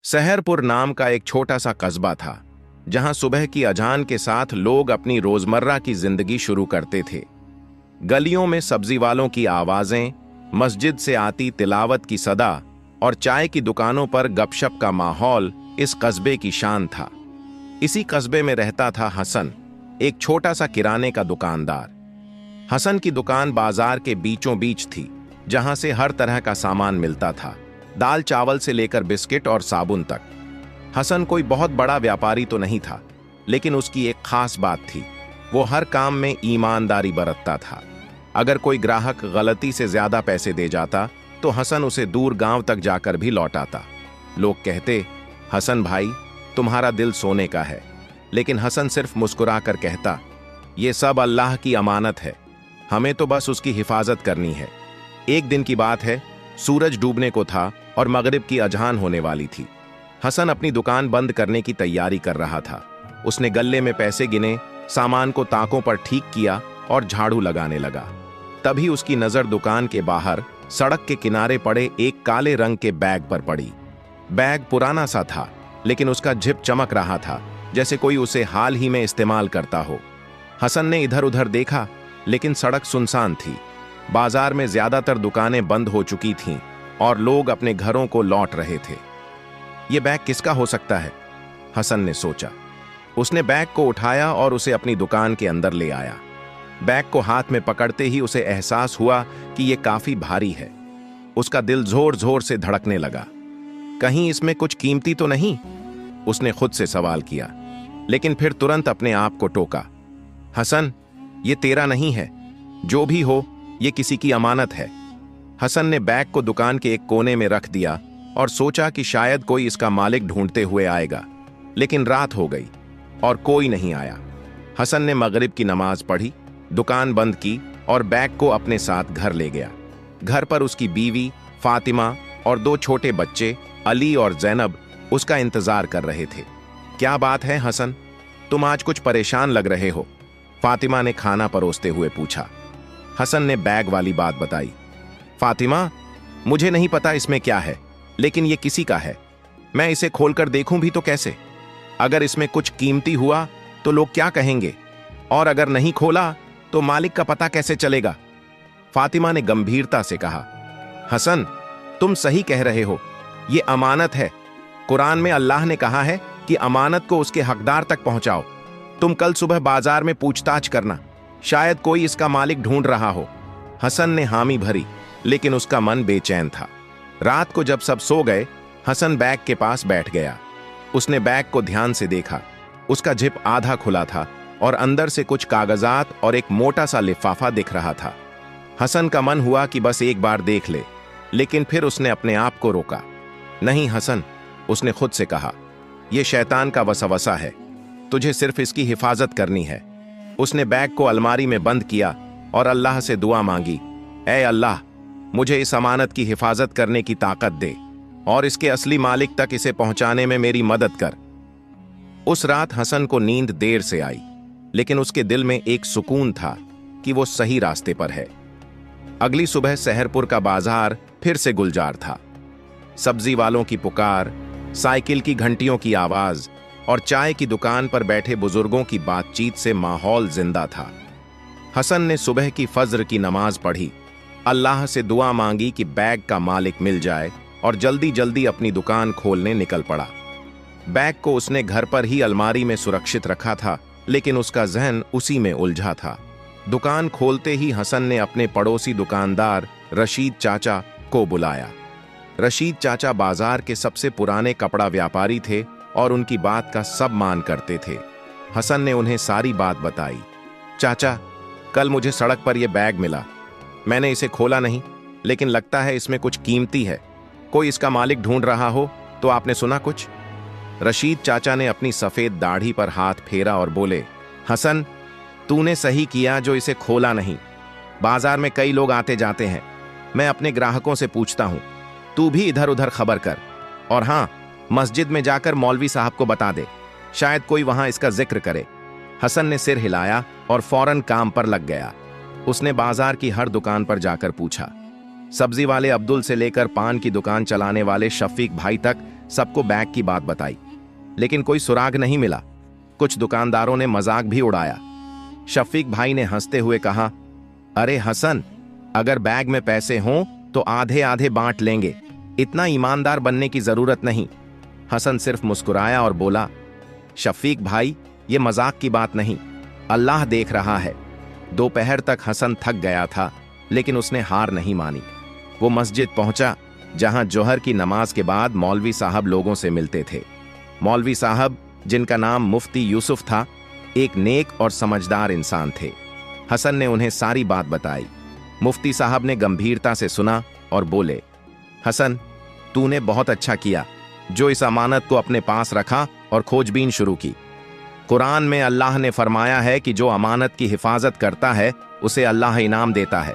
सहरपुर नाम का एक छोटा सा कस्बा था जहां सुबह की अजान के साथ लोग अपनी रोजमर्रा की जिंदगी शुरू करते थे। गलियों में सब्जी वालों की आवाजें, मस्जिद से आती तिलावत की सदा और चाय की दुकानों पर गपशप का माहौल इस कस्बे की शान था। इसी कस्बे में रहता था हसन, एक छोटा सा किराने का दुकानदार। हसन की दुकान बाजार के बीचों बीच थी, जहां से हर तरह का सामान मिलता था, दाल चावल से लेकर बिस्किट और साबुन तक। हसन कोई बहुत बड़ा व्यापारी तो नहीं था, लेकिन उसकी एक खास बात थी, वो हर काम में ईमानदारी बरतता था। अगर कोई ग्राहक गलती से ज्यादा पैसे दे जाता तो हसन उसे दूर गांव तक जाकर भी लौटाता। लोग कहते, हसन भाई तुम्हारा दिल सोने का है, लेकिन हसन सिर्फ मुस्कुरा कर कहता, ये सब अल्लाह की अमानत है, हमें तो बस उसकी हिफाजत करनी है। एक दिन की बात है, सूरज डूबने को था और मगरिब की अजान होने वाली थी। हसन अपनी दुकान बंद करने की तैयारी कर रहा था। उसने गल्ले में पैसे गिने, सामान को ताकों पर ठीक किया और झाड़ू लगाने लगा। तभी उसकी नजर दुकान के बाहर सड़क के किनारे पड़े एक काले रंग के बैग पर पड़ी। बैग पुराना सा था, लेकिन उसका जिप चमक रहा था, जैसे कोई उसे हाल ही में इस्तेमाल करता हो। हसन ने इधर उधर देखा, लेकिन सड़क सुनसान थी। बाजार में ज्यादातर दुकानें बंद हो चुकी थीं और लोग अपने घरों को लौट रहे थे। यह बैग किसका हो सकता है? हसन ने सोचा। उसने बैग को उठाया और उसे अपनी दुकान के अंदर ले आया। बैग को हाथ में पकड़ते ही उसे एहसास हुआ कि यह काफी भारी है। उसका दिल जोर जोर से धड़कने लगा। कहीं इसमें कुछ कीमती तो नहीं? उसने खुद से सवाल किया, लेकिन फिर तुरंत अपने आप को टोका। हसन, ये तेरा नहीं है, जो भी हो ये किसी की अमानत है। हसन ने बैग को दुकान के एक कोने में रख दिया और सोचा कि शायद कोई इसका मालिक ढूंढते हुए आएगा, लेकिन रात हो गई और कोई नहीं आया। हसन ने मगरिब की नमाज पढ़ी, दुकान बंद की और बैग को अपने साथ घर ले गया। घर पर उसकी बीवी फातिमा और दो छोटे बच्चे अली और जैनब उसका इंतजार कर रहे थे। क्या बात है हसन, तुम आज कुछ परेशान लग रहे हो? फातिमा ने खाना परोसते हुए पूछा। हसन ने बैग वाली बात बताई। फातिमा, मुझे नहीं पता इसमें क्या है, लेकिन ये किसी का है। मैं इसे खोलकर देखूं भी तो कैसे? अगर इसमें कुछ कीमती हुआ तो लोग क्या कहेंगे, और अगर नहीं खोला तो मालिक का पता कैसे चलेगा? फातिमा ने गंभीरता से कहा। हसन, तुम सही कह रहे हो, ये अमानत है। कुरान में अल्लाह ने कहा है कि अमानत को उसके हकदार तक पहुंचाओ। तुम कल सुबह बाजार में पूछताछ करना, शायद कोई इसका मालिक ढूंढ रहा हो। हसन ने हामी भरी, लेकिन उसका मन बेचैन था। रात को जब सब सो गए, हसन बैग के पास बैठ गया। उसने बैग को ध्यान से देखा। उसका जिप आधा खुला था और अंदर से कुछ कागजात और एक मोटा सा लिफाफा दिख रहा था। हसन का मन हुआ कि बस एक बार देख ले, लेकिन फिर उसने अपने आप को रोका। नहीं हसन, उसने खुद से कहा, यह शैतान का वसवसा है, तुझे सिर्फ इसकी हिफाजत करनी है। उसने बैग को अलमारी में बंद किया और अल्लाह से दुआ मांगी, ऐ अल्लाह, मुझे इस अमानत की हिफाजत करने की ताकत दे और इसके असली मालिक तक इसे पहुंचाने में मेरी मदद कर। उस रात हसन को नींद देर से आई, लेकिन उसके दिल में एक सुकून था कि वो सही रास्ते पर है। अगली सुबह सहरपुर का बाजार फिर से गुलजार था। सब्जी वालों की पुकार, साइकिल की घंटियों की आवाज और चाय की दुकान पर बैठे बुजुर्गों की बातचीत से माहौल जिंदा था। हसन ने सुबह की फज्र की नमाज पढ़ी, अल्लाह से दुआ मांगी कि बैग का मालिक मिल जाए और जल्दी जल्दी अपनी दुकान खोलने निकल पड़ा। बैग को उसने घर पर ही अलमारी में सुरक्षित रखा था, लेकिन उसका जहन उसी में उलझा था। दुकान खोलते ही हसन ने अपने पड़ोसी दुकानदार रशीद चाचा को बुलाया। रशीद चाचा बाजार के सबसे पुराने कपड़ा व्यापारी थे और उनकी बात का सब मान करते थे। हसन ने उन्हें सारी बात बताई। चाचा, कल मुझे सड़क पर यह बैग मिला। मैंने इसे खोला नहीं, लेकिन लगता है इसमें कुछ कीमती है। कोई इसका मालिक ढूंढ रहा हो तो आपने सुना कुछ? रशीद चाचा ने अपनी सफेद दाढ़ी पर हाथ फेरा और बोले, हसन, तूने सही किया जो इसे खोला नहीं। बाजार में कई लोग आते जाते हैं, मैं अपने ग्राहकों से पूछता हूं। तू भी इधर उधर खबर कर, और हां, मस्जिद में जाकर मौलवी साहब को बता दे, शायद कोई वहां इसका जिक्र करे। हसन ने सिर हिलाया और फौरन काम पर लग गया। उसने बाजार की हर दुकान पर जाकर पूछा। सब्जी वाले अब्दुल से लेकर पान की दुकान चलाने वाले शफीक भाई तक सबको बैग की बात बताई, लेकिन कोई सुराग नहीं मिला। कुछ दुकानदारों ने मजाक भी उड़ाया। शफीक भाई ने हंसते हुए कहा, अरे हसन, अगर बैग में पैसे हों तो आधे आधे बांट लेंगे, इतना ईमानदार बनने की जरूरत नहीं। हसन सिर्फ मुस्कुराया और बोला, शफीक भाई, ये मजाक की बात नहीं, अल्लाह देख रहा है। दोपहर तक हसन थक गया था, लेकिन उसने हार नहीं मानी। वो मस्जिद पहुंचा, जहां जोहर की नमाज के बाद मौलवी साहब लोगों से मिलते थे। मौलवी साहब, जिनका नाम मुफ्ती यूसुफ था, एक नेक और समझदार इंसान थे। हसन ने उन्हें सारी बात बताई। मुफ्ती साहब ने गंभीरता से सुना और बोले, हसन, तूने बहुत अच्छा किया जो इस अमानत को अपने पास रखा और खोजबीन शुरू की। कुरान में अल्लाह ने फरमाया है कि जो अमानत की हिफाजत करता है उसे अल्लाह इनाम देता है।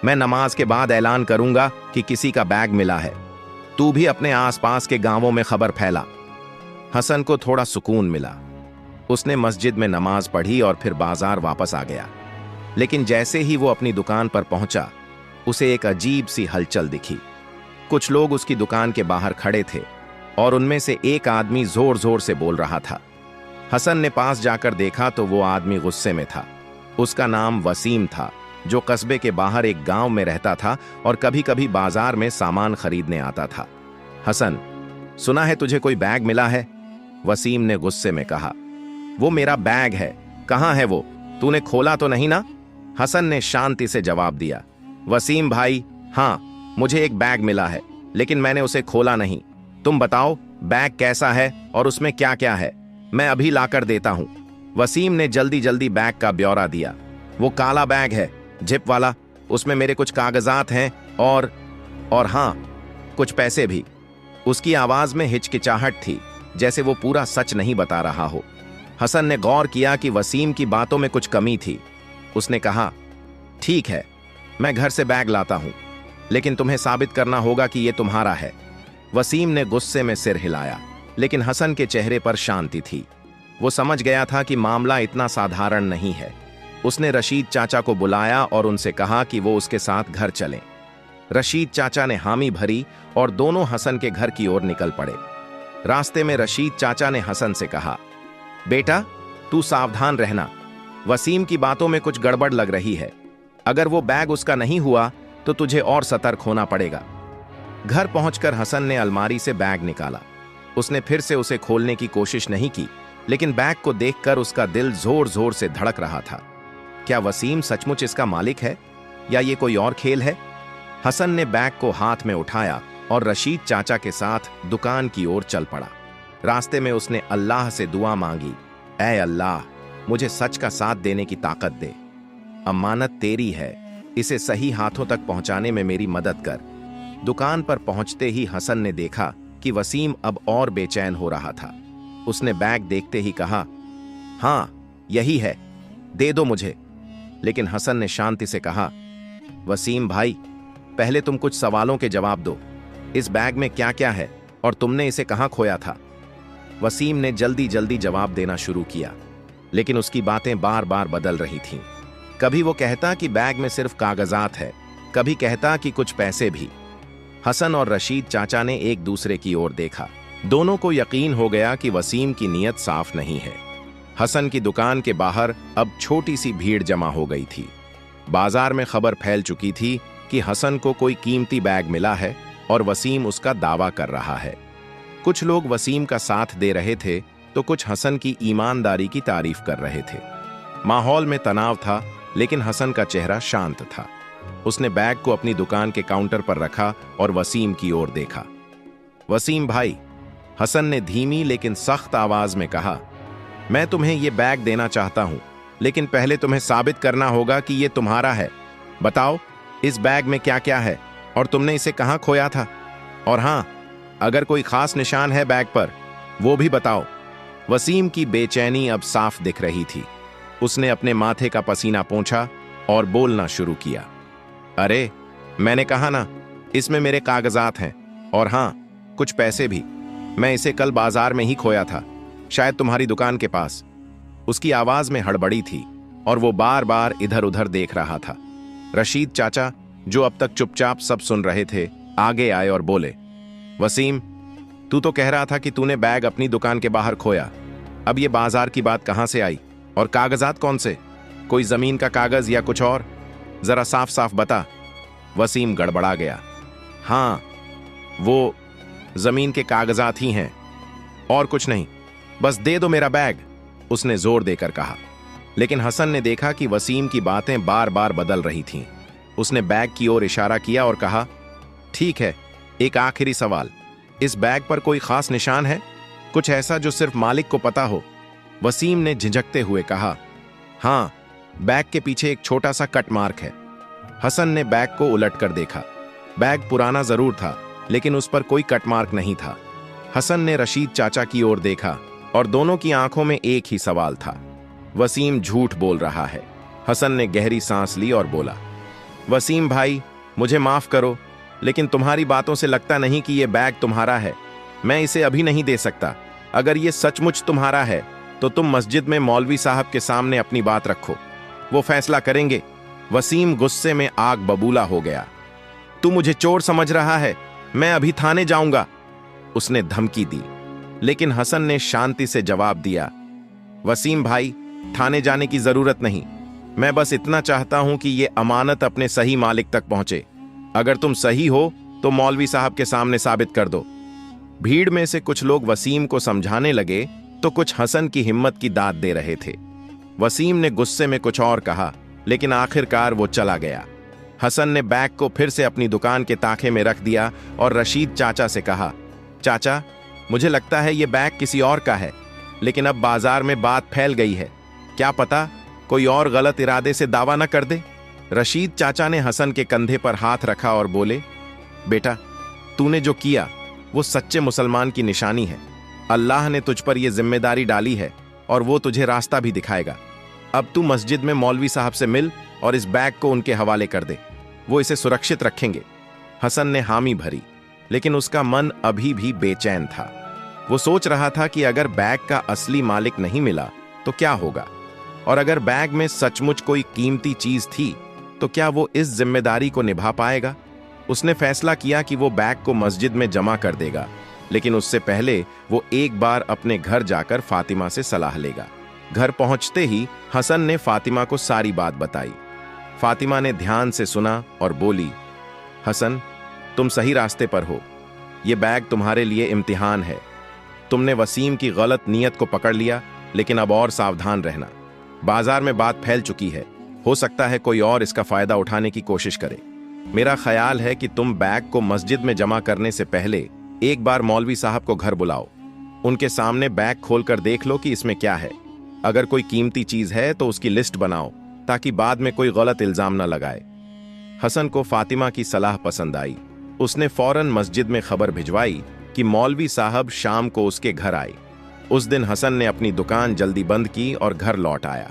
मैं नमाज के बाद ऐलान करूंगा कि किसी का बैग मिला है। तू भी अपने आसपास के गांवों में खबर फैला। हसन को थोड़ा सुकून मिला। उसने मस्जिद में नमाज पढ़ी और फिर बाजार वापस आ गया। लेकिन जैसे ही वो अपनी दुकान पर पहुंचा, उसे एक अजीब सी हलचल दिखी। कुछ लोग उसकी दुकान के बाहर खड़े थे और उनमें से एक आदमी जोर जोर से बोल रहा था। हसन ने पास जाकर देखा तो वो आदमी गुस्से में था। उसका नाम वसीम था, जो कस्बे के बाहर एक गांव में रहता था और कभी कभी बाजार में सामान खरीदने आता था। हसन, सुना है तुझे कोई बैग मिला है? वसीम ने गुस्से में कहा। वो मेरा बैग है, कहां है वो? तूने खोला तो नहीं ना? हसन ने शांति से जवाब दिया। वसीम भाई, हाँ, मुझे एक बैग मिला है, लेकिन मैंने उसे खोला नहीं। तुम बताओ बैग कैसा है और उसमें क्या क्या है, मैं अभी लाकर देता हूं। वसीम ने जल्दी जल्दी बैग का ब्यौरा दिया। वो काला बैग है, जिप वाला, उसमें मेरे कुछ कागजात हैं और हाँ, कुछ पैसे भी। उसकी आवाज में हिचकिचाहट थी, जैसे वो पूरा सच नहीं बता रहा हो। हसन ने गौर किया कि वसीम की बातों में कुछ कमी थी। उसने कहा, ठीक है, मैं घर से बैग लाता हूं, लेकिन तुम्हें साबित करना होगा कि यह तुम्हारा है। वसीम ने गुस्से में सिर हिलाया, लेकिन हसन के चेहरे पर शांति थी। वो समझ गया था कि मामला इतना साधारण नहीं है। उसने रशीद चाचा को बुलाया और उनसे कहा कि वो उसके साथ घर चलें। रशीद चाचा ने हामी भरी और दोनों हसन के घर की ओर निकल पड़े। रास्ते में रशीद चाचा ने हसन से कहा, बेटा, तू सावधान रहना, वसीम की बातों में कुछ गड़बड़ लग रही है। अगर वो बैग उसका नहीं हुआ तो तुझे और सतर्क होना पड़ेगा। घर पहुंचकर हसन ने अलमारी से बैग निकाला। उसने फिर से उसे खोलने की कोशिश नहीं की, लेकिन बैग को देखकर उसका दिल जोर जोर से धड़क रहा था। क्या वसीम सचमुच इसका मालिक है या ये कोई और खेल है? हसन ने बैग को हाथ में उठाया और रशीद चाचा के साथ दुकान की ओर चल पड़ा। रास्ते में उसने अल्लाह से दुआ मांगी, ऐ अल्लाह, मुझे सच का साथ देने की ताकत दे। अमानत तेरी है, इसे सही हाथों तक पहुंचाने में मेरी मदद कर। दुकान पर पहुंचते ही हसन ने देखा कि वसीम अब और बेचैन हो रहा था। उसने बैग देखते ही कहा, हाँ, यही है, दे दो मुझे। लेकिन हसन ने शांति से कहा, वसीम भाई, पहले तुम कुछ सवालों के जवाब दो। इस बैग में क्या क्या है और तुमने इसे कहां खोया था? वसीम ने जल्दी जल्दी जवाब देना शुरू किया, लेकिन उसकी बातें बार बार बदल रही थीं। कभी वो कहता कि बैग में सिर्फ कागजात है, कभी कहता कि कुछ पैसे भी। हसन और रशीद चाचा ने एक दूसरे की ओर देखा। दोनों को यकीन हो गया कि वसीम की नीयत साफ नहीं है। हसन की दुकान के बाहर अब छोटी सी भीड़ जमा हो गई थी। बाजार में खबर फैल चुकी थी कि हसन को कोई कीमती बैग मिला है और वसीम उसका दावा कर रहा है। कुछ लोग वसीम का साथ दे रहे थे तो कुछ हसन की ईमानदारी की तारीफ कर रहे थे। माहौल में तनाव था, लेकिन हसन का चेहरा शांत था। उसने बैग को अपनी दुकान के काउंटर पर रखा और वसीम की ओर देखा। वसीम भाई, हसन ने धीमी लेकिन सख्त आवाज में कहा, मैं तुम्हें यह बैग देना चाहता हूं, लेकिन पहले तुम्हें साबित करना होगा कि यह तुम्हारा है। बताओ, इस बैग में क्या क्या है और तुमने इसे कहां खोया था? और हां, अगर कोई खास निशान है बैग पर, वो भी बताओ। वसीम की बेचैनी अब साफ दिख रही थी। उसने अपने माथे का पसीना पोंछा और बोलना शुरू किया, अरे, मैंने कहा ना, इसमें मेरे कागजात हैं और हां, कुछ पैसे भी। मैं इसे कल बाजार में ही खोया था, शायद तुम्हारी दुकान के पास। उसकी आवाज में हड़बड़ी थी और वो बार बार इधर उधर देख रहा था। रशीद चाचा, जो अब तक चुपचाप सब सुन रहे थे, आगे आए और बोले, वसीम, तू तो कह रहा था कि तूने बैग अपनी दुकान के बाहर खोया। अब ये बाजार की बात कहां से आई? और कागजात कौन से? कोई जमीन का कागज या कुछ और? जरा साफ साफ बता। वसीम गड़बड़ा गया। हाँ, वो जमीन के कागजात ही हैं, और कुछ नहीं। बस दे दो मेरा बैग, उसने जोर देकर कहा। लेकिन हसन ने देखा कि वसीम की बातें बार बार बदल रही थीं। उसने बैग की ओर इशारा किया और कहा, ठीक है, एक आखिरी सवाल। इस बैग पर कोई खास निशान है? कुछ ऐसा जो सिर्फ मालिक को पता हो? वसीम ने झिझकते हुए कहा, हाँ, बैग के पीछे एक छोटा सा कट मार्क है। हसन ने बैग को उलटकर देखा। बैग पुराना जरूर था, लेकिन उस पर कोई कट मार्क नहीं था। हसन ने रशीद चाचा की ओर देखा और दोनों की आंखों में एक ही सवाल था, वसीम झूठ बोल रहा है। हसन ने गहरी सांस ली और बोला, वसीम भाई, मुझे माफ करो, लेकिन तुम्हारी बातों से लगता नहीं कि यह बैग तुम्हारा है। मैं इसे अभी नहीं दे सकता। अगर यह सचमुच तुम्हारा है तो तुम मस्जिद में मौलवी साहब के सामने अपनी बात रखो, वो फैसला करेंगे। वसीम गुस्से में आग बबूला हो गया। तू मुझे चोर समझ रहा है? मैं अभी थाने जाऊंगा, उसने धमकी दी। लेकिन हसन ने शांति से जवाब दिया, वसीम भाई, थाने जाने की जरूरत नहीं। मैं बस इतना चाहता हूं कि यह अमानत अपने सही मालिक तक पहुंचे। अगर तुम सही हो तो मौलवी साहब के सामने साबित कर दो। भीड़ में से कुछ लोग वसीम को समझाने लगे तो कुछ हसन की हिम्मत की दाद दे रहे थे। वसीम ने गुस्से में कुछ और कहा, लेकिन आखिरकार वो चला गया। हसन ने बैग को फिर से अपनी दुकान के ताखे में रख दिया और रशीद चाचा से कहा, चाचा, मुझे लगता है ये बैग किसी और का है, लेकिन अब बाजार में बात फैल गई है। क्या पता कोई और गलत इरादे से दावा न कर दे। रशीद चाचा ने हसन के कंधे पर हाथ रखा और बोले, बेटा, तूने जो किया वो सच्चे मुसलमान की निशानी है। अल्लाह ने तुझ पर यह जिम्मेदारी डाली है और वो तुझे रास्ता भी दिखाएगा। अब तू मस्जिद में मौलवी साहब से मिल और इस बैग को उनके हवाले कर दे, वो इसे सुरक्षित रखेंगे। हसन ने हामी भरी, लेकिन उसका मन अभी भी बेचैन था। वो सोच रहा था कि अगर बैग का असली मालिक नहीं मिला तो क्या होगा, और अगर बैग में सचमुच कोई कीमती चीज थी तो क्या वो इस जिम्मेदारी को निभा पाएगा। उसने फैसला किया कि वो बैग को मस्जिद में जमा कर देगा, लेकिन उससे पहले वो एक बार अपने घर जाकर फातिमा से सलाह लेगा। घर पहुंचते ही हसन ने फातिमा को सारी बात बताई। फातिमा ने ध्यान से सुना और बोली, हसन, तुम सही रास्ते पर हो। ये बैग तुम्हारे लिए इम्तिहान है। तुमने वसीम की गलत नीयत को पकड़ लिया, लेकिन अब और सावधान रहना। बाजार में बात फैल चुकी है, हो सकता है कोई और इसका फायदा उठाने की कोशिश करे। मेरा ख्याल है कि तुम बैग को मस्जिद में जमा करने से पहले एक बार मौलवी साहब को घर बुलाओ। उनके सामने बैग खोलकर देख लो कि इसमें क्या है। अगर कोई कीमती चीज है तो उसकी लिस्ट बनाओ, ताकि बाद में कोई गलत इल्जाम न लगाए। हसन को फातिमा की सलाह पसंद आई। उसने फौरन मस्जिद में खबर भिजवाई कि मौलवी साहब शाम को उसके घर आए। उस दिन हसन ने अपनी दुकान जल्दी बंद की और घर लौट आया।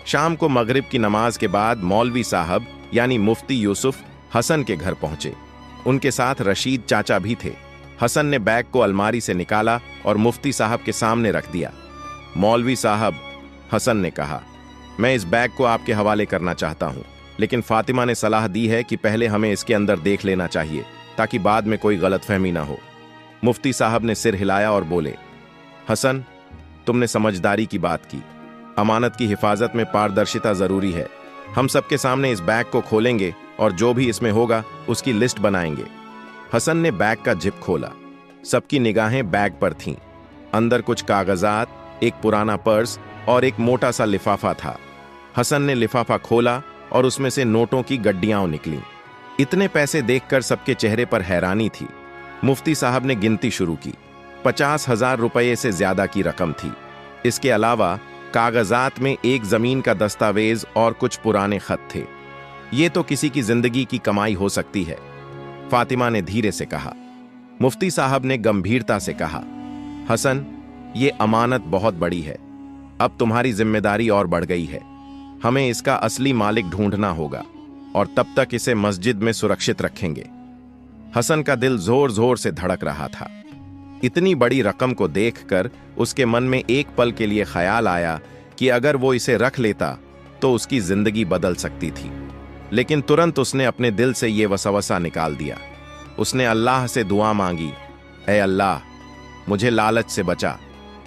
शाम को मगरिब की नमाज के बाद मौलवी साहब यानी मुफ्ती यूसुफ हसन के घर पहुंचे। उनके साथ रशीद चाचा भी थे। हसन ने बैग को अलमारी से निकाला और मुफ्ती साहब के सामने रख दिया। मौलवी साहब, हसन ने कहा, मैं इस बैग को आपके हवाले करना चाहता हूं, लेकिन फातिमा ने सलाह दी है कि पहले हमें इसके अंदर देख लेना चाहिए, ताकि बाद में कोई गलतफहमी ना हो। मुफ्ती साहब ने सिर हिलाया और बोले, हसन, तुमने समझदारी की बात की। अमानत की हिफाजत में पारदर्शिता जरूरी है। हम सबके सामने इस बैग को खोलेंगे और जो भी इसमें होगा उसकी लिस्ट बनाएंगे। हसन ने बैग का जिप खोला। सबकी निगाहें बैग पर थीं। अंदर कुछ कागजात, एक पुराना पर्स और एक मोटा सा लिफाफा था। हसन ने लिफाफा खोला और उसमें से नोटों की गड्डियां निकलीं। इतने पैसे देखकर सबके चेहरे पर हैरानी थी। मुफ्ती साहब ने गिनती शुरू की। 50,000 रुपये से ज्यादा की रकम थी। इसके अलावा कागजात में एक जमीन का दस्तावेज और कुछ पुराने खत थे। ये तो किसी की जिंदगी की कमाई हो सकती है, फातिमा ने धीरे से कहा। मुफ्ती साहब ने गंभीरता से कहा, हसन, ये अमानत बहुत बड़ी है। अब तुम्हारी जिम्मेदारी और बढ़ गई है। हमें इसका असली मालिक ढूंढना होगा और तब तक इसे मस्जिद में सुरक्षित रखेंगे। हसन का दिल जोर जोर से धड़क रहा था। इतनी बड़ी रकम को देखकर उसके मन में एक पल के लिए ख्याल आया कि अगर वो इसे रख लेता तो उसकी जिंदगी बदल सकती थी, लेकिन तुरंत उसने अपने दिल से ये वसवसा निकाल दिया। उसने अल्लाह से दुआ मांगी, ऐ अल्लाह, मुझे लालच से बचा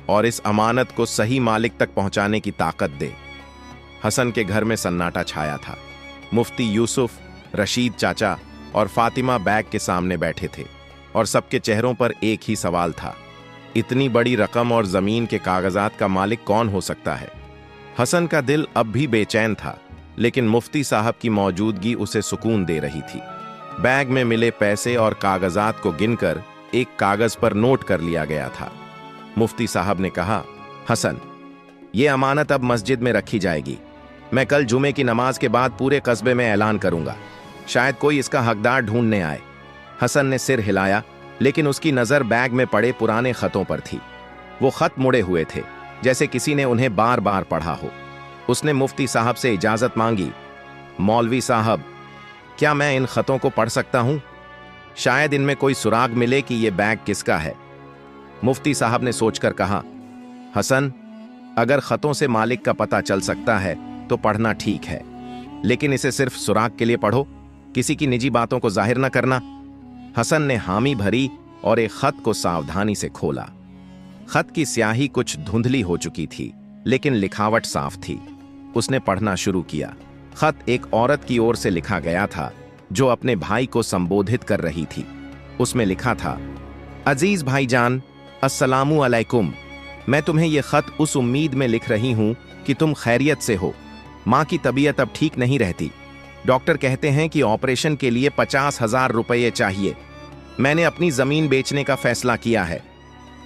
और इस अमानत को सही मालिक तक पहुंचाने की ताकत दे। हसन के घर में सन्नाटा छाया था। मुफ्ती यूसुफ, रशीद चाचा और फातिमा बैग के सामने बैठे थे और सबके चेहरों पर एक ही सवाल था, इतनी बड़ी रकम और जमीन के कागजात का मालिक कौन हो सकता है? हसन का दिल अब भी बेचैन था, लेकिन मुफ्ती साहब की मौजूदगी उसे सुकून दे रही थी। बैग में मिले पैसे और कागजात को गिनकर एक कागज पर नोट कर लिया गया था। मुफ्ती साहब ने कहा, हसन, ये अमानत अब मस्जिद में रखी जाएगी। मैं कल जुमे की नमाज के बाद पूरे कस्बे में ऐलान करूंगा। शायद कोई इसका हकदार ढूंढने आए। हसन ने सिर हिलाया, लेकिन उसकी नजर बैग में पड़े पुराने खतों पर थी। वो खत मुड़े हुए थे, जैसे किसी ने उन्हें बार बार पढ़ा हो। उसने मुफ्ती साहब से इजाजत मांगी। मौलवी साहब, क्या मैं इन खतों को पढ़ सकता हूं? शायद इनमें कोई सुराग मिले कि यह बैग किसका है। मुफ्ती साहब ने सोचकर कहा, हसन, अगर खतों से मालिक का पता चल सकता है तो पढ़ना ठीक है, लेकिन इसे सिर्फ सुराग के लिए पढ़ो, किसी की निजी बातों को जाहिर न करना। हसन ने हामी भरी और एक खत को सावधानी से खोला। खत की स्याही कुछ धुंधली हो चुकी थी, लेकिन लिखावट साफ थी। उसने पढ़ना शुरू किया। खत एक औरत की ओर से लिखा गया था, जो अपने भाई को संबोधित कर रही थी। उसमें लिखा था, अजीज भाईजान, अस्सलामु अलैकुम। मैं तुम्हें यह खत उस उम्मीद में लिख रही हूं कि तुम खैरियत से हो। मां की तबीयत अब ठीक नहीं रहती। डॉक्टर कहते हैं कि ऑपरेशन के लिए 50,000 रुपये चाहिए। मैंने अपनी जमीन बेचने का फैसला किया है।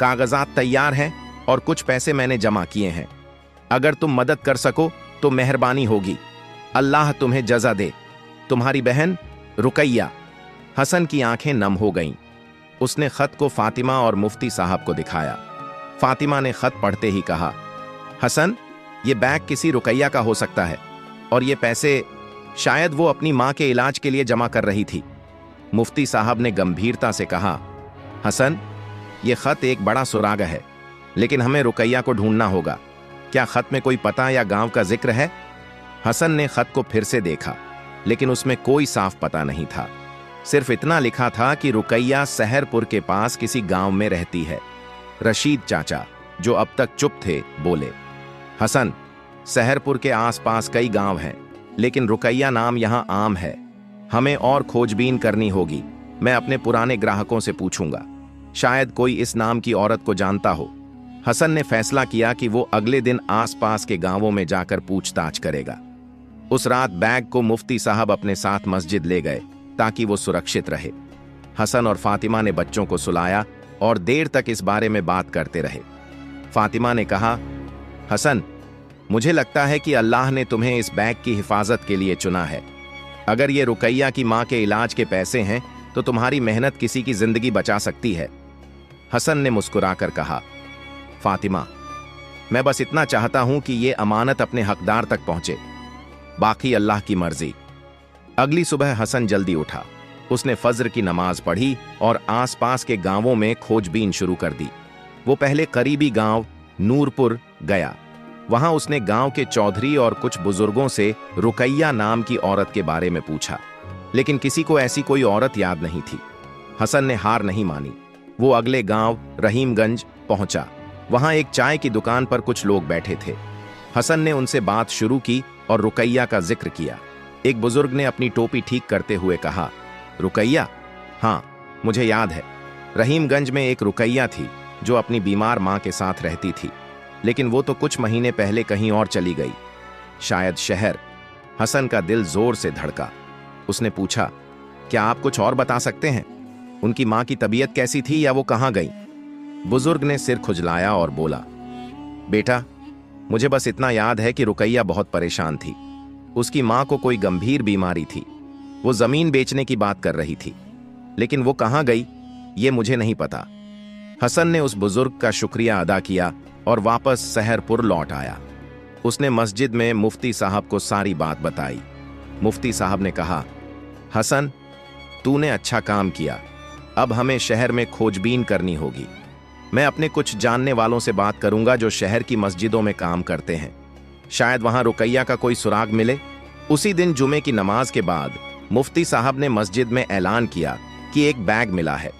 कागजात तैयार हैं और कुछ पैसे मैंने जमा किए हैं। अगर तुम मदद कर सको तो मेहरबानी होगी। अल्लाह तुम्हें जज़ा दे। तुम्हारी बहन रुकैया। हसन की आंखें नम हो गईं। उसने खत को फातिमा और मुफ्ती साहब को दिखाया। फातिमा ने खत पढ़ते ही कहा, हसन, ये बैग किसी रुकैया का हो सकता है और ये पैसे शायद वो अपनी मां के इलाज के लिए जमा कर रही थी। मुफ्ती साहब ने गंभीरता से कहा, हसन, ये खत एक बड़ा सुराग है, लेकिन हमें रुकैया को ढूंढना होगा। क्या खत में कोई पता या गांव का जिक्र है? हसन ने खत को फिर से देखा, लेकिन उसमें कोई साफ पता नहीं था। सिर्फ इतना लिखा था कि रुकैया सहरपुर के पास किसी गांव में रहती है। रशीद चाचा, जो अब तक चुप थे, बोले, हसन, सहरपुर के आसपास कई गांव हैं, लेकिन रुकैया नाम यहां आम है। हमें और खोजबीन करनी होगी। मैं अपने पुराने ग्राहकों से पूछूंगा, शायद कोई इस नाम की औरत को जानता हो। हसन ने फैसला किया कि वो अगले दिन आसपास के गांवों में जाकर पूछताछ करेगा। उस रात बैग को मुफ्ती साहब अपने साथ मस्जिद ले गए ताकि वो सुरक्षित रहे। हसन और फातिमा ने बच्चों को सुलाया और देर तक इस बारे में बात करते रहे। फातिमा ने कहा, हसन, मुझे लगता है कि अल्लाह ने तुम्हें इस बैग की हिफाजत के लिए चुना है। अगर ये रुकैया की मां के इलाज के पैसे हैं तो तुम्हारी मेहनत किसी की जिंदगी बचा सकती है। हसन ने मुस्कुराकर कहा, फातिमा, मैं बस इतना चाहता हूं कि ये अमानत अपने हकदार तक पहुंचे, बाकी अल्लाह की मर्जी। अगली सुबह हसन जल्दी उठा। उसने फज्र की नमाज पढ़ी और आसपास के गांवों में खोजबीन शुरू कर दी। वो पहले करीबी गांव नूरपुर गया। वहां उसने गांव के चौधरी और कुछ बुजुर्गों से रुकैया नाम की औरत के बारे में पूछा, लेकिन किसी को ऐसी कोई औरत याद नहीं थी। हसन ने हार नहीं मानी। वो अगले गांव रहीमगंज पहुंचा। वहां एक चाय की दुकान पर कुछ लोग बैठे थे। हसन ने उनसे बात शुरू की और रुकैया का जिक्र किया। एक बुजुर्ग ने अपनी टोपी ठीक करते हुए कहा, रुकैया? हाँ, मुझे याद है। रहीमगंज में एक रुकैया थी जो अपनी बीमार मां के साथ रहती थी, लेकिन वो तो कुछ महीने पहले कहीं और चली गई, शायद शहर। हसन का दिल जोर से धड़का। उसने पूछा, क्या आप कुछ और बता सकते हैं? उनकी मां की तबीयत कैसी थी या वो कहां गई? बुजुर्ग ने सिर खुजलाया और बोला, बेटा, मुझे बस इतना याद है कि रुकैया बहुत परेशान थी। उसकी मां को कोई गंभीर बीमारी थी। वो जमीन बेचने की बात कर रही थी, लेकिन वो कहां गई ये मुझे नहीं पता। हसन ने उस बुजुर्ग का शुक्रिया अदा किया और वापस सहरपुर लौट आया। उसने मस्जिद में मुफ्ती साहब को सारी बात बताई। मुफ्ती साहब ने कहा, हसन, तूने अच्छा काम किया। अब हमें शहर में खोजबीन करनी होगी। मैं अपने कुछ जानने वालों से बात करूंगा जो शहर की मस्जिदों में काम करते हैं। शायद वहां रुकैया का कोई सुराग मिले। उसी दिन जुमे की नमाज के बाद मुफ्ती साहब ने मस्जिद में ऐलान किया कि एक बैग मिला है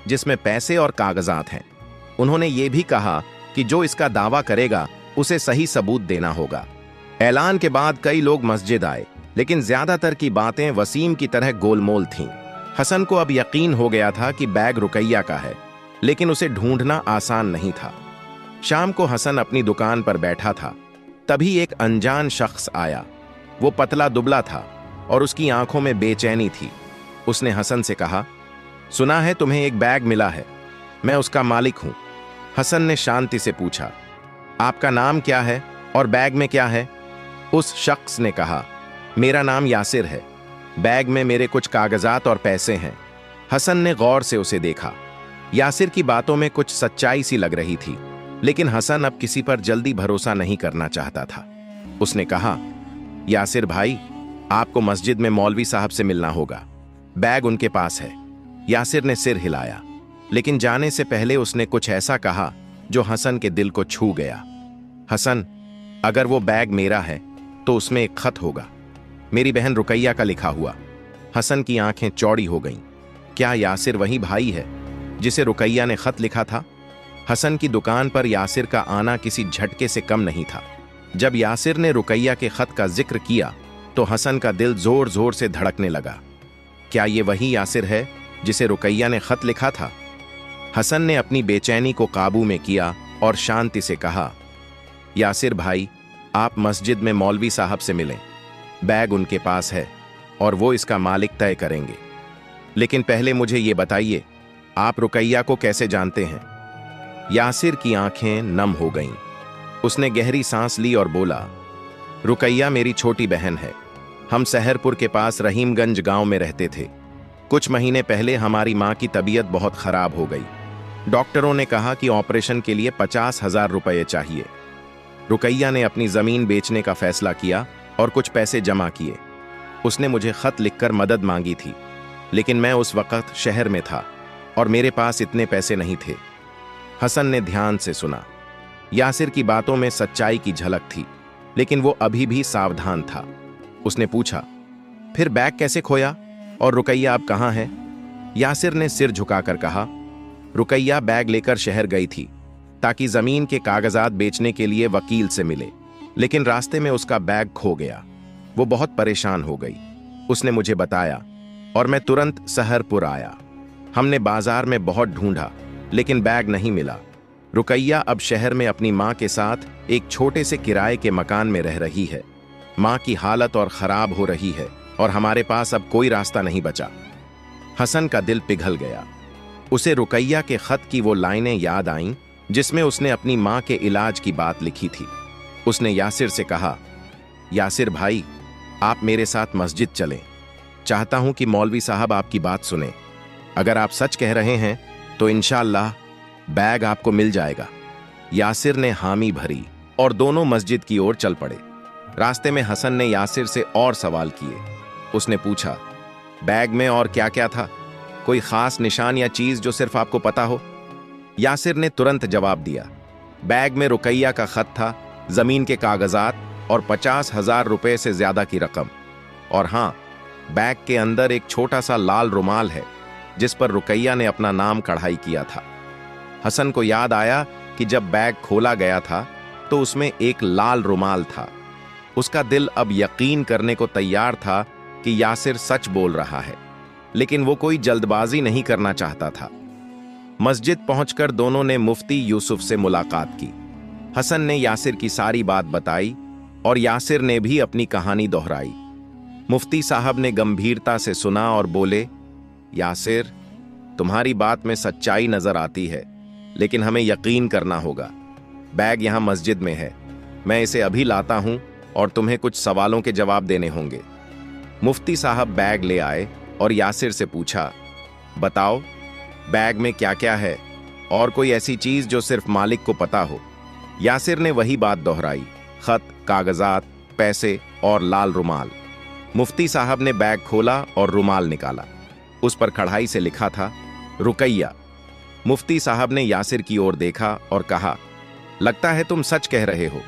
जिसमें पैसे और कागजात हैं। उन्होंने ये भी कहा कि जो इसका दावा करेगा उसे सही सबूत देना होगा। ऐलान के बाद कई लोग मस्जिद आए, लेकिन ज्यादातर की बातें वसीम की तरह गोलमोल थीं। हसन को अब यकीन हो गया था कि बैग रुकैया का है, लेकिन उसे ढूंढना आसान नहीं था। शाम को हसन अपनी दुकान पर बैठा था, तभी एक अनजान शख्स आया। वो पतला दुबला था और उसकी आंखों में बेचैनी थी। उसने हसन से कहा, सुना है तुम्हें एक बैग मिला है, मैं उसका मालिक हूं। हसन ने शांति से पूछा, आपका नाम क्या है और बैग में क्या है? उस शख्स ने कहा, मेरा नाम यासिर है, बैग में मेरे कुछ कागजात और पैसे हैं। हसन ने गौर से उसे देखा। यासिर की बातों में कुछ सच्चाई सी लग रही थी, लेकिन हसन अब किसी पर जल्दी भरोसा नहीं करना चाहता था। उसने कहा, यासिर भाई, आपको मस्जिद में मौलवी साहब से मिलना होगा, बैग उनके पास है। यासिर ने सिर हिलाया, लेकिन जाने से पहले उसने कुछ ऐसा कहा जो हसन के दिल को छू गया। हसन, अगर वो बैग मेरा है तो उसमें एक खत होगा, मेरी बहन रुकैया का लिखा हुआ। हसन की आंखें चौड़ी हो गईं। क्या यासिर वही भाई है जिसे रुकैया ने खत लिखा था? हसन की दुकान पर यासिर का आना किसी झटके से कम नहीं था। जब यासिर ने रुकैया के खत का जिक्र किया तो हसन का दिल जोर जोर से धड़कने लगा। क्या ये वही यासिर है जिसे रुकैया ने खत लिखा था? हसन ने अपनी बेचैनी को काबू में किया और शांति से कहा, यासिर भाई, आप मस्जिद में मौलवी साहब से मिलें, बैग उनके पास है और वो इसका मालिक तय करेंगे। लेकिन पहले मुझे ये बताइए, आप रुकैया को कैसे जानते हैं? यासिर की आंखें नम हो गईं। उसने गहरी सांस ली और बोला, रुकैया मेरी छोटी बहन है। हम सहरपुर के पास रहीमगंज गांव में रहते थे। कुछ महीने पहले हमारी मां की तबीयत बहुत खराब हो गई। डॉक्टरों ने कहा कि ऑपरेशन के लिए 50,000 रुपये चाहिए। रुकैया ने अपनी जमीन बेचने का फैसला किया और कुछ पैसे जमा किए। उसने मुझे खत लिखकर मदद मांगी थी, लेकिन मैं उस वक्त शहर में था और मेरे पास इतने पैसे नहीं थे। हसन ने ध्यान से सुना। यासिर की बातों में सच्चाई की झलक थी, लेकिन वो अभी भी सावधान था। उसने पूछा, फिर बैग कैसे खोया और रुकैया अब कहां है? यासिर ने सिर झुकाकर कहा, रुकैया बैग लेकर शहर गई थी ताकि जमीन के कागजात बेचने के लिए वकील से मिले, लेकिन रास्ते में उसका बैग खो गया। वो बहुत परेशान हो गई। उसने मुझे बताया और मैं तुरंत सहरपुर आया। हमने बाजार में बहुत ढूंढा, लेकिन बैग नहीं मिला। रुकैया अब शहर में अपनी मां के साथ एक छोटे से किराए के मकान में रह रही है। मां की हालत और खराब हो रही है और हमारे पास अब कोई रास्ता नहीं बचा। हसन का दिल पिघल गया। उसे रुकैया के खत की वो लाइनें याद आईं जिसमें उसने अपनी मां के इलाज की बात लिखी थी। उसने यासिर से कहा, यासिर भाई, आप मेरे साथ मस्जिद चलें। चाहता हूं कि मौलवी साहब आपकी बात सुने। अगर आप सच कह रहे हैं तो इंशाअल्लाह बैग आपको मिल जाएगा। यासिर ने हामी भरी और दोनों मस्जिद की ओर चल पड़े। रास्ते में हसन ने यासिर से और सवाल किए। उसने पूछा, बैग में और क्या क्या था? कोई खास निशान या चीज जो सिर्फ आपको पता हो? यासिर ने तुरंत जवाब दिया, बैग में रुकैया का खत था, जमीन के कागजात और 50,000 रुपए से ज्यादा की रकम। और हां, बैग के अंदर एक छोटा सा लाल रुमाल है जिस पर रुकैया ने अपना नाम कढ़ाई किया था। हसन को याद आया कि जब बैग खोला गया था तो उसमें एक लाल रुमाल था। उसका दिल अब यकीन करने को तैयार था कि यासिर सच बोल रहा है, लेकिन वो कोई जल्दबाजी नहीं करना चाहता था। मस्जिद पहुंचकर दोनों ने मुफ्ती यूसुफ से मुलाकात की। हसन ने यासिर की सारी बात बताई और यासिर ने भी अपनी कहानी दोहराई। मुफ्ती साहब ने गंभीरता से सुना और बोले, यासिर, तुम्हारी बात में सच्चाई नजर आती है, लेकिन हमें यकीन करना होगा। बैग यहां मस्जिद में है, मैं इसे अभी लाता हूं और तुम्हें कुछ सवालों के जवाब देने होंगे। मुफ्ती साहब बैग ले आए और यासिर से पूछा, बताओ बैग में क्या क्या है और कोई ऐसी चीज जो सिर्फ मालिक को पता हो? यासिर ने वही बात दोहराई, खत, कागजात, पैसे और लाल रुमाल। मुफ्ती साहब ने बैग खोला और रुमाल निकाला। उस पर कढ़ाई से लिखा था, रुकैया। मुफ्ती साहब ने यासिर की ओर देखा और कहा, लगता है तुम सच कह रहे हो,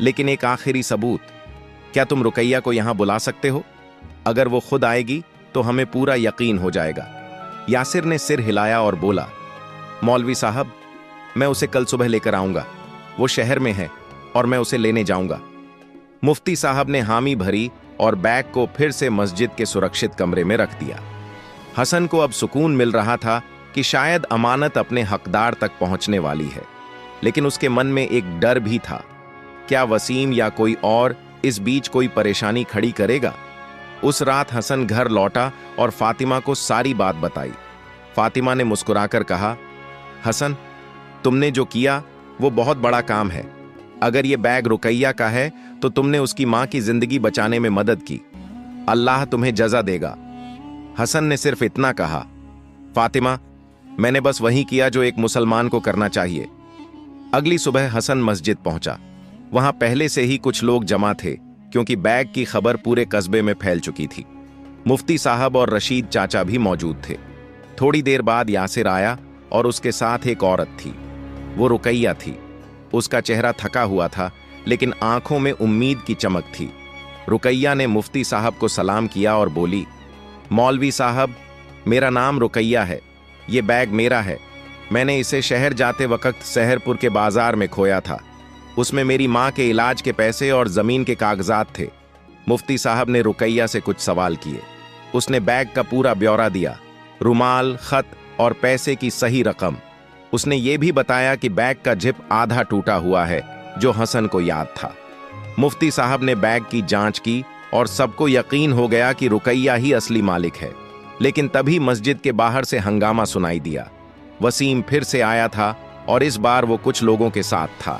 लेकिन एक आखिरी सबूत, क्या तुम रुकैया को यहां बुला सकते हो? अगर वो खुद आएगी तो हमें पूरा यकीन हो जाएगा। यासिर ने सिर हिलाया और बोला, मौलवी साहब, मैं उसे कल सुबह लेकर आऊंगा। वो शहर में है और मैं उसे लेने जाऊंगा। मुफ्ती साहब ने हामी भरी और बैग को फिर से मस्जिद के सुरक्षित कमरे में रख दिया। हसन को अब सुकून मिल रहा था कि शायद अमानत अपने हकदार तक पहुंचने वाली है, लेकिन उसके मन में एक डर भी था। क्या वसीम या कोई और इस बीच कोई परेशानी खड़ी करेगा? उस रात हसन घर लौटा और फातिमा को सारी बात बताई। फातिमा ने मुस्कुराकर कहा, हसन, तुमने जो किया वो बहुत बड़ा काम है। अगर ये बैग रुकैया का है तो तुमने उसकी मां की जिंदगी बचाने में मदद की। अल्लाह तुम्हें जजा देगा। हसन ने सिर्फ इतना कहा, फातिमा, मैंने बस वही किया जो एक मुसलमान को करना चाहिए। अगली सुबह हसन मस्जिद पहुंचा। वहां पहले से ही कुछ लोग जमा थे, क्योंकि बैग की खबर पूरे कस्बे में फैल चुकी थी। मुफ्ती साहब और रशीद चाचा भी मौजूद थे। थोड़ी देर बाद यासिर आया और उसके साथ एक औरत थी। वो रुकैया थी। उसका चेहरा थका हुआ था, लेकिन आंखों में उम्मीद की चमक थी। रुकैया ने मुफ्ती साहब को सलाम किया और बोली, मौलवी साहब, मेरा नाम रुकैया है। ये बैग मेरा है। मैंने इसे शहर जाते वक्त सहरपुर के बाजार में खोया था। उसमें मेरी मां के इलाज के पैसे और जमीन के कागजात थे। मुफ्ती साहब ने रुकैया से कुछ सवाल किए। उसने बैग का पूरा ब्यौरा दिया, रुमाल, खत और पैसे की सही रकम। उसने ये भी बताया कि बैग का जिप आधा टूटा हुआ है, जो हसन को याद था। मुफ्ती साहब ने बैग की जांच की और सबको यकीन हो गया कि रुकैया ही असली मालिक है। लेकिन तभी मस्जिद के बाहर से हंगामा सुनाई दिया। वसीम फिर से आया था और इस बार वो कुछ लोगों के साथ था।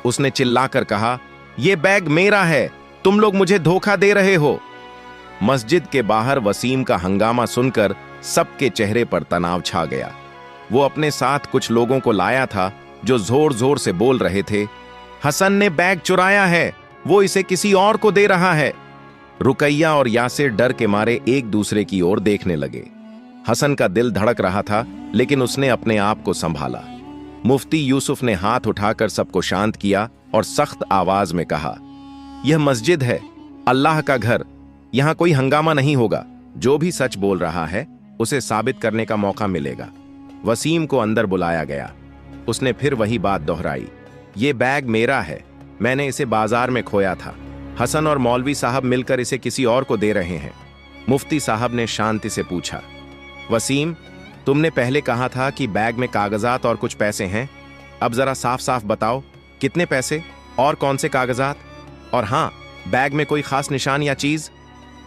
उसने चिल्लाकर कहा, यह बैग मेरा है, तुम लोग मुझे धोखा दे रहे हो। मस्जिद के बाहर वसीम का हंगामा सुनकर सबके चेहरे पर तनाव छा गया। वो अपने साथ कुछ लोगों को लाया था जो जोर जोर से बोल रहे थे, हसन ने बैग चुराया है, वो इसे किसी और को दे रहा है। रुकैया और यासिर डर के मारे एक दूसरे की ओर देखने लगे। हसन का दिल धड़क रहा था, लेकिन उसने अपने आप को संभाला। मुफ्ती यूसुफ ने हाथ उठाकर सबको शांत किया और सख्त आवाज में कहा, यह मस्जिद है, अल्लाह का घर। यहां कोई हंगामा नहीं होगा। जो भी सच बोल रहा है उसे साबित करने का मौका मिलेगा। वसीम को अंदर बुलाया गया। उसने फिर वही बात दोहराई, ये बैग मेरा है, मैंने इसे बाजार में खोया था। हसन और मौलवी साहब मिलकर इसे किसी और को दे रहे हैं। मुफ्ती साहब ने शांति से पूछा, वसीम, तुमने पहले कहा था कि बैग में कागजात और कुछ पैसे हैं। अब जरा साफ साफ बताओ, कितने पैसे और कौन से कागजात? और हां, बैग में कोई खास निशान या चीज?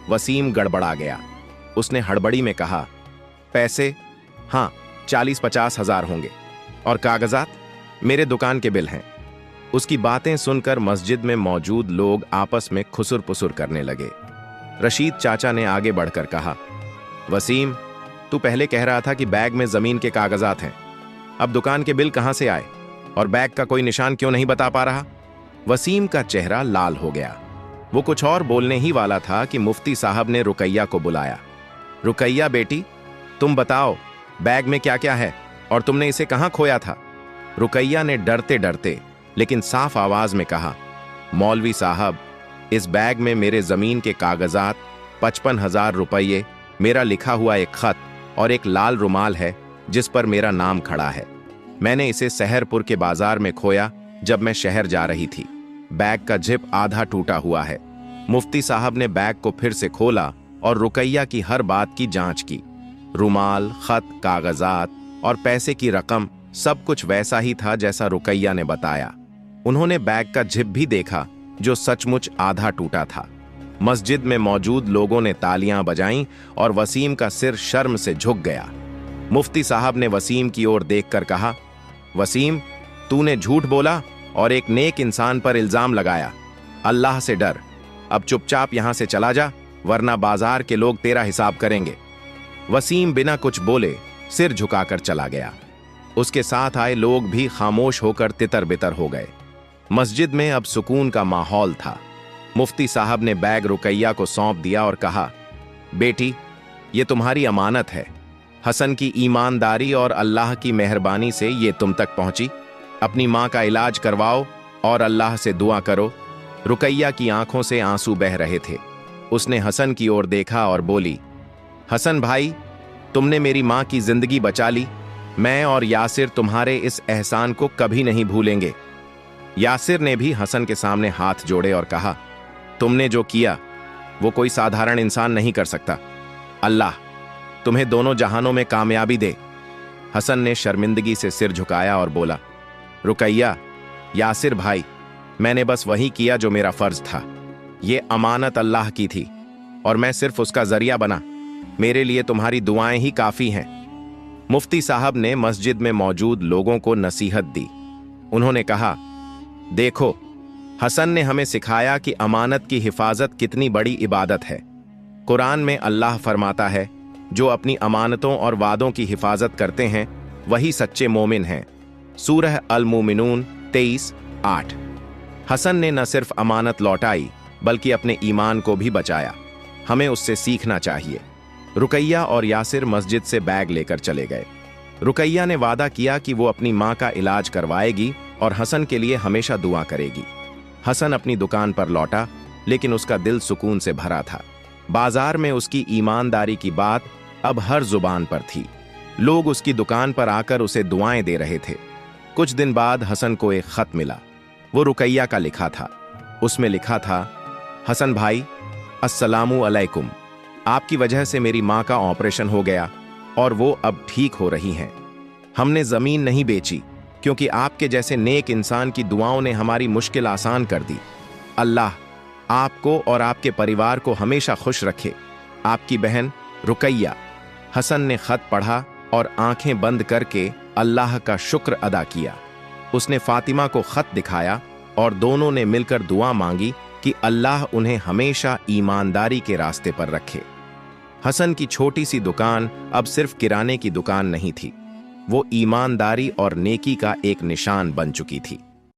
वसीम गड़बड़ा गया। उसने हड़बड़ी में कहा, पैसे हां, 40-50 हजार होंगे, और कागजात मेरे दुकान के बिल हैं। उसकी बातें सुनकर मस्जिद में मौजूद लोग आपस में खुसुर पुसुर करने लगे। रशीद चाचा ने आगे बढ़कर कहा, वसीम, तू पहले कह रहा था कि बैग में जमीन के कागजात हैं, अब दुकान के बिल कहां से आए? और बैग का कोई निशान क्यों नहीं बता पा रहा? वसीम का चेहरा लाल हो गया। वो कुछ और बोलने ही वाला था कि मुफ्ती साहब ने रुकैया को बुलाया। रुकैया बेटी, तुम बताओ, बैग में क्या क्या है और तुमने इसे कहां खोया था? रुकैया ने डरते डरते लेकिन साफ आवाज में कहा, मौलवी साहब, इस बैग में मेरे जमीन के कागजात, 55,000 रुपये, मेरा लिखा हुआ एक खत और एक लाल रुमाल है जिस पर मेरा नाम खड़ा है। मैंने इसे सहरपुर के बाजार में खोया जब मैं शहर जा रही थी। बैग का जिप आधा टूटा हुआ है। मुफ्ती साहब ने बैग को फिर से खोला और रुकैया की हर बात की जांच की। रुमाल, खत, कागजात और पैसे की रकम सब कुछ वैसा ही था जैसा रुकैया ने बताया। उन्होंने बैग का जिप भी देखा जो सचमुच आधा टूटा था। मस्जिद में मौजूद लोगों ने तालियां बजाईं और वसीम का सिर शर्म से झुक गया। मुफ्ती साहब ने वसीम की ओर देखकर कहा, वसीम, तूने झूठ बोला और एक नेक इंसान पर इल्जाम लगाया। अल्लाह से डर। अब चुपचाप यहां से चला जा, वरना बाजार के लोग तेरा हिसाब करेंगे। वसीम बिना कुछ बोले सिर झुकाकर चला गया। उसके साथ आए लोग भी खामोश होकर तितर बितर हो गए। मस्जिद में अब सुकून का माहौल था। मुफ्ती साहब ने बैग रुकैया को सौंप दिया और कहा, बेटी, ये तुम्हारी अमानत है। हसन की ईमानदारी और अल्लाह की मेहरबानी से ये तुम तक पहुंची। अपनी मां का इलाज करवाओ और अल्लाह से दुआ करो। रुकैया की आंखों से आंसू बह रहे थे। उसने हसन की ओर देखा और बोली, हसन भाई, तुमने मेरी मां की जिंदगी बचा ली। मैं और यासिर तुम्हारे इस एहसान को कभी नहीं भूलेंगे। यासिर ने भी हसन के सामने हाथ जोड़े और कहा, तुमने जो किया वो कोई साधारण इंसान नहीं कर सकता। अल्लाह तुम्हें दोनों जहानों में कामयाबी दे। हसन ने शर्मिंदगी से सिर झुकाया और बोला, रुकैया, यासिर भाई, मैंने बस वही किया जो मेरा फर्ज था। ये अमानत अल्लाह की थी और मैं सिर्फ उसका जरिया बना। मेरे लिए तुम्हारी दुआएं ही काफी हैं। मुफ्ती साहब ने मस्जिद में मौजूद लोगों को नसीहत दी। उन्होंने कहा, देखो, हसन ने हमें सिखाया कि अमानत की हिफाजत कितनी बड़ी इबादत है। कुरान में अल्लाह फरमाता है, जो अपनी अमानतों और वादों की हिफाजत करते हैं वही सच्चे मोमिन हैं। सूरह अल-मोमिनून 23:8। हसन ने न सिर्फ अमानत लौटाई बल्कि अपने ईमान को भी बचाया। हमें उससे सीखना चाहिए। रुकैया और यासिर मस्जिद से बैग लेकर चले गए। रुकैया ने वादा किया कि वो अपनी मां का इलाज करवाएगी और हसन के लिए हमेशा दुआ करेगी। हसन अपनी दुकान पर लौटा, लेकिन उसका दिल सुकून से भरा था। बाजार में उसकी ईमानदारी की बात अब हर जुबान पर थी। लोग उसकी दुकान पर आकर उसे दुआएं दे रहे थे। कुछ दिन बाद हसन को एक खत मिला। वो रुकैया का लिखा था। उसमें लिखा था, हसन भाई, अस्सलामु अलैकुम। आपकी वजह से मेरी मां का ऑपरेशन हो गया और वो अब ठीक हो रही हैं। हमने जमीन नहीं बेची क्योंकि आपके जैसे नेक इंसान की दुआओं ने हमारी मुश्किल आसान कर दी। अल्लाह आपको और आपके परिवार को हमेशा खुश रखे। आपकी बहन रुकैया। हसन ने खत पढ़ा और आंखें बंद करके अल्लाह का शुक्र अदा किया। उसने फातिमा को खत दिखाया और दोनों ने मिलकर दुआ मांगी कि अल्लाह उन्हें हमेशा ईमानदारी के रास्ते पर रखे। हसन की छोटी सी दुकान अब सिर्फ किराने की दुकान नहीं थी। वो ईमानदारी और नेकी का एक निशान बन चुकी थी।